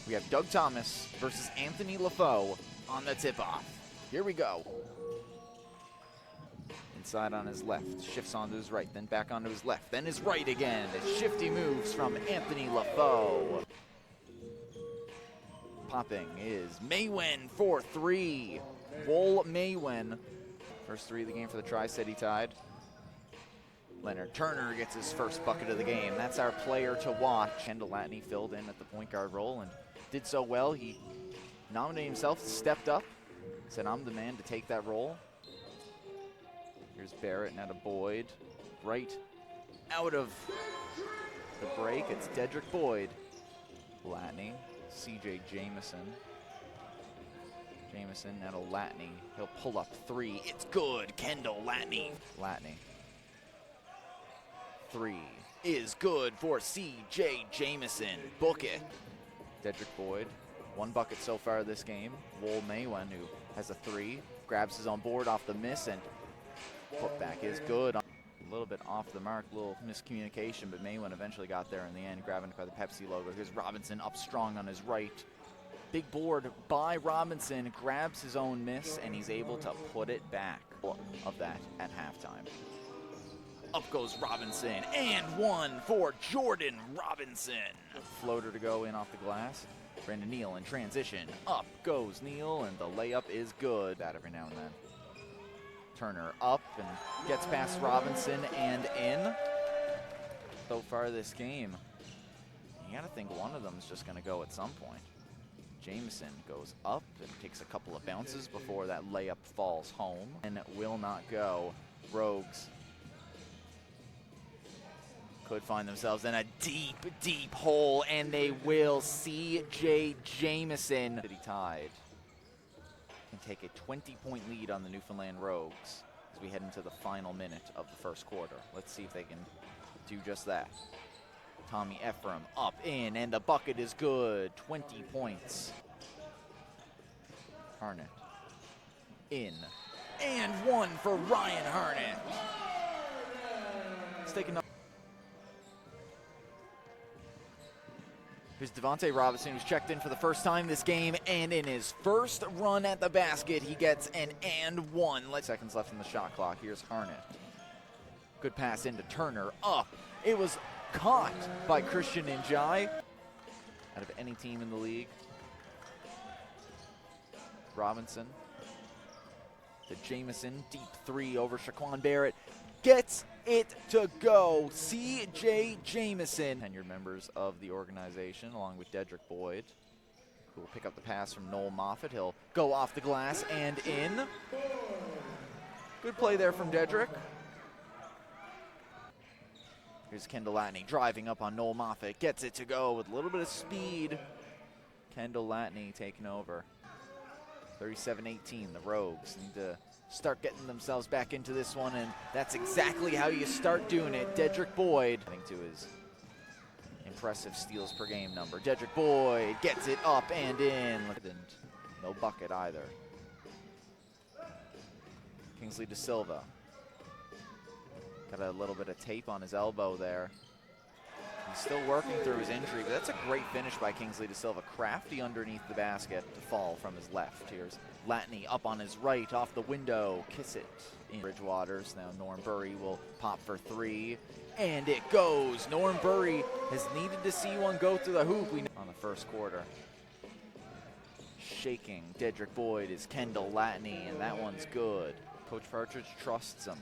We have Doug Thomas versus Anthony LaFoe on the tip-off. Here we go. Inside on his left, shifts onto his right, then back onto his left, then his right again. It's shifty moves from Anthony LaFoe. Popping is Maywen for three. Wool Maywen. First three of the game for the Tri-City Tide. Leonard Turner gets his first bucket of the game. That's our player to watch. Kendall Latney filled in at the point guard role and did so well. He nominated himself, stepped up, said, I'm the man to take that role. Here's Barrett, now to Boyd. Right out of the break, it's Dedrick Boyd. Latney, CJ Jamison. Jamison, now to Latney. He'll pull up three. It's good. Kendall Latney. Latney. Three is good for CJ Jamison. Book it. Dedrick Boyd. One bucket so far this game. Wool Maywen, who has a three, grabs his own board off the miss, and putback is good. A little bit off the mark, a little miscommunication, but Maywen eventually got there in the end, grabbing it by the Pepsi logo. Here's Robinson up strong on his right. Big board by Robinson, grabs his own miss, and he's able to put it back of that at halftime. Up goes Robinson, and one for Jordan Robinson. Floater to go in off the glass. Brandon Neal in transition. Up goes Neal, and the layup is good. That every now and then. Turner up and gets past Robinson and in. So far this game, you gotta think one of them is just gonna go at some point. Jamison goes up and takes a couple of bounces before that layup falls home, and it will not go. Rogues could find themselves in a deep, deep hole, and they will. CJ Jamison. City Tide can take a 20-point lead on the Newfoundland Rogues as we head into the final minute of the first quarter. Let's see if they can do just that. Tommy Ephraim up, in, and the bucket is good. 20 points. Harnett in, and one for Ryan Harnett. Let's take another. Here's Devontae Robinson, who's checked in for the first time this game, and in his first run at the basket, he gets an and one. Seconds left in the shot clock. Here's Harnett. Good pass into Turner. Up. It was caught by Christian Njai. Out of any team in the league. Robinson. The Jamison deep three over Shaquan Barrett. Gets it to go. CJ Jamison. Tenured members of the organization, along with Dedrick Boyd, who will pick up the pass from Noel Moffett. He'll go off the glass and in. Good play there from Dedrick. Here's Kendall Latney driving up on Noel Moffett. Gets it to go with a little bit of speed. Kendall Latney taking over. 37-18, the Rogues need to start getting themselves back into this one, and that's exactly how you start doing it. Dedrick Boyd, adding to his impressive steals per game number. Dedrick Boyd gets it up and in. And no bucket either. Kingsley De Silva. Got a little bit of tape on his elbow there. He's still working through his injury, but that's a great finish by Kingsley De Silva. Crafty underneath the basket to fall from his left. Here's Latney up on his right, off the window. Kiss it in Bridgewaters. Now Norm Burry will pop for three, and it goes. Norm Burry has needed to see one go through the hoop on the first quarter. Shaking Dedrick Boyd is Kendall Latney, and that one's good. Coach Partridge trusts him.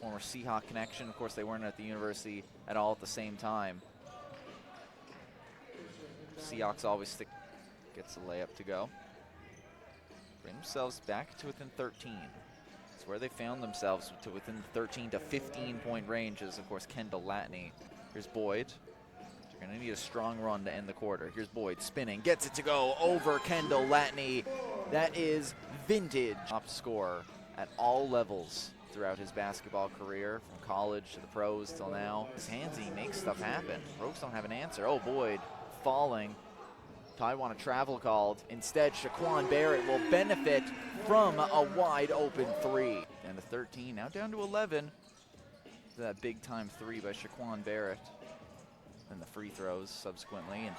Former Seahawk connection. Of course, they weren't at the university at all at the same time. Seahawks always gets the layup to go. Bring themselves back to within 13. It's where they found themselves, to within the 13 to 15 point range is, of course, Kendall Latney. Here's Boyd. You're going to need a strong run to end the quarter. Here's Boyd spinning, gets it to go over Kendall Latney. That is vintage. Top scorer at all levels throughout his basketball career, from college to the pros till now. His hands, he makes stuff happen. Rogues don't have an answer. Oh, Boyd falling. Tide want a travel called. Instead, Shaquan Barrett will benefit from a wide open three. And the 13, now down to 11. That big time three by Shaquan Barrett. And the free throws subsequently. And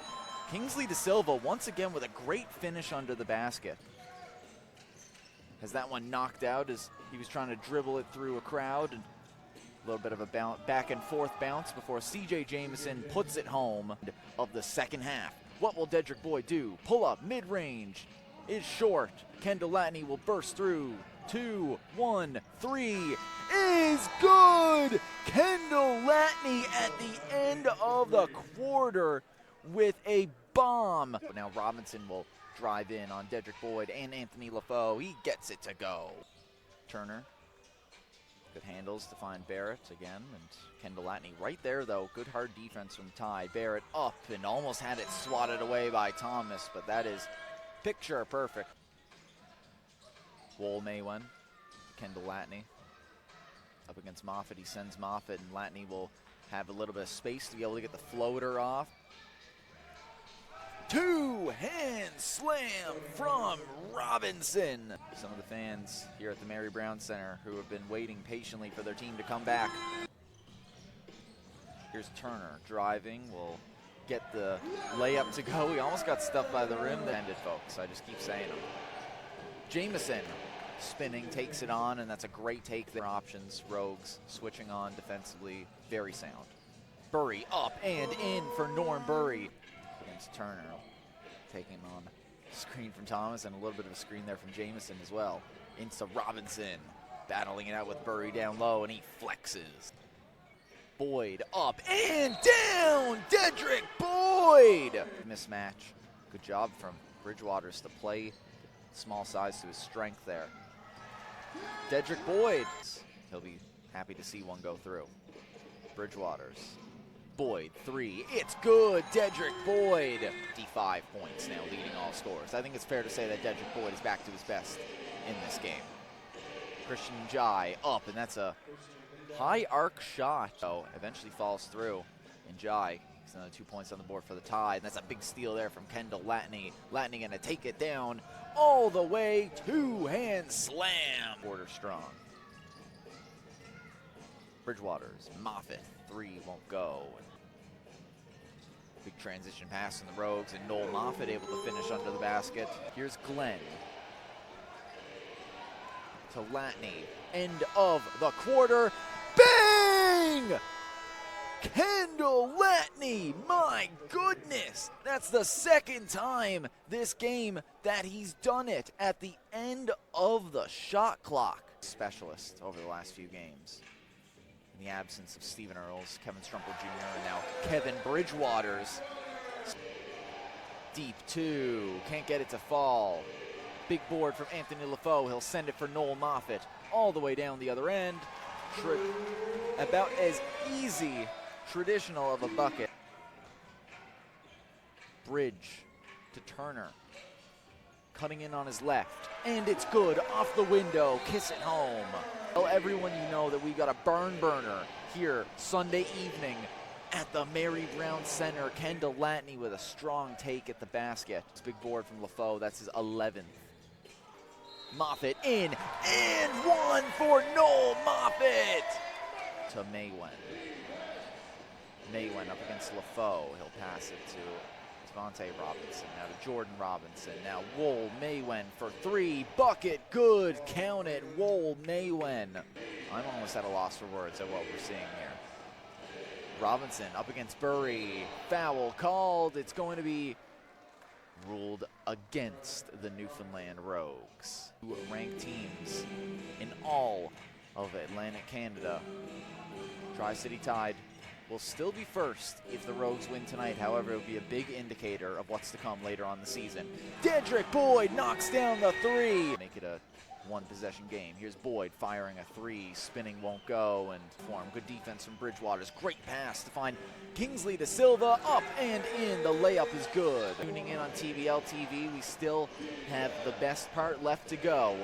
Kingsley De Silva once again with a great finish under the basket. Has that one knocked out as he was trying to dribble it through a crowd. And a little bit of a back and forth bounce before CJ Jamison puts it home of the second half. What will Dedrick Boyd do? Pull up, mid-range is short. Kendall Latney will burst through. 2, 1, 3 is good! Kendall Latney at the end of the quarter with a bomb. But now Robinson will drive in on Dedrick Boyd and Anthony LaFoe. He gets it to go. Turner. Good handles to find Barrett again, and Kendall Latney right there though. Good hard defense from Ty. Barrett up and almost had it swatted away by Thomas, but that is picture perfect. Woll Maywen, Kendall Latney up against Moffitt. He sends Moffitt, and Latney will have a little bit of space to be able to get the floater off. Two-hand slam from Robinson. Some of the fans here at the Mary Brown Center who have been waiting patiently for their team to come back. Here's Turner driving, will get the layup to go. He almost got stuffed by the rim. Ended, folks. I just keep saying them. Jamison spinning, takes it on, and that's a great take. Their options, Rogues switching on defensively, very sound. Burry up and in for Norm Burry. Against Turner, taking on screen from Thomas and a little bit of a screen there from Jamison as well. Into Robinson, battling it out with Burry down low, and he flexes. Boyd up and down, Dedrick Boyd! Mismatch, good job from Bridgewaters to play small size to his strength there. Dedrick Boyd, he'll be happy to see one go through. Bridgewaters. Boyd, 3, it's good, Dedrick Boyd. 55 points now, leading all scorers. I think it's fair to say that Dedrick Boyd is back to his best in this game. Christian Njai up, and that's a high arc shot. So eventually falls through, and Njai gets another 2 points on the board for the tie, and that's a big steal there from Kendall Latney. Latney gonna take it down all the way, two-hand slam. Quarter strong. Bridgewaters, Moffitt, 3 won't go. Big transition pass from the Rogues, and Noel Moffitt able to finish under the basket. Here's Glenn to Latney. End of the quarter. Bang! Kendall Latney, my goodness! That's the second time this game that he's done it at the end of the shot clock. Specialist over the last few games. In the absence of Stephen Earls, Kevin Strumpel Jr., and now Kevin Bridgewaters. Deep 2, can't get it to fall. Big board from Anthony LaFoe. He'll send it for Noel Moffitt all the way down the other end. About as easy, traditional of a bucket. Bridge to Turner. Cutting in on his left, and it's good off the window. Kiss it home. Tell everyone you know that we got a barn burner here Sunday evening at the Mary Brown Center. Kendall Latney with a strong take at the basket. This big board from LaFoe, that's his 11th. Moffitt in, and one for Noel Moffitt! To Maywen. Maywen up against LaFoe. He'll pass it to Devontae Robinson, now to Jordan Robinson, now Woll Maywen for 3, bucket, good, count it, Woll Maywen. I'm almost at a loss for words at what we're seeing here. Robinson up against Burry, foul called, it's going to be ruled against the Newfoundland Rogues. Two ranked teams in all of Atlantic Canada. Tri-City Tide will still be first if the Rogues win tonight. However, it will be a big indicator of what's to come later on the season. Dedrick Boyd knocks down the 3. Make it a one-possession game. Here's Boyd firing a 3. Spinning won't go, and form. Good defense from Bridgewaters. Great pass to find Kingsley De Silva. Up and in. The layup is good. Tuning in on TVL TV, we still have the best part left to go.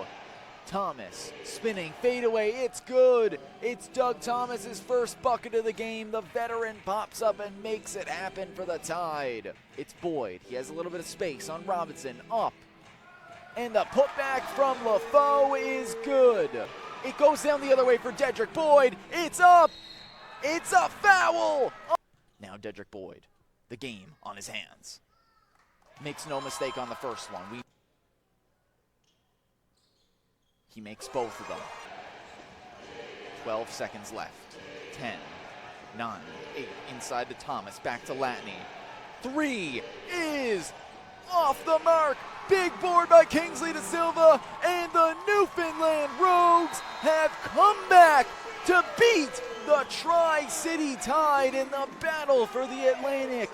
Thomas spinning, fadeaway, it's good. It's Doug Thomas's first bucket of the game. The veteran pops up and makes it happen for the Tide. It's Boyd. He has a little bit of space on Robinson. Up. And the putback from LaFoe is good. It goes down the other way for Dedrick Boyd. It's up. It's a foul. Now Dedrick Boyd, the game on his hands. makes no mistake on the first one. He makes both of them. 12 seconds left. 10, 9, 8, inside to Thomas, back to Latney. 3 is off the mark. Big board by Kingsley De Silva, and the Newfoundland Rogues have come back to beat the Tri-City Tide in the battle for the Atlantic.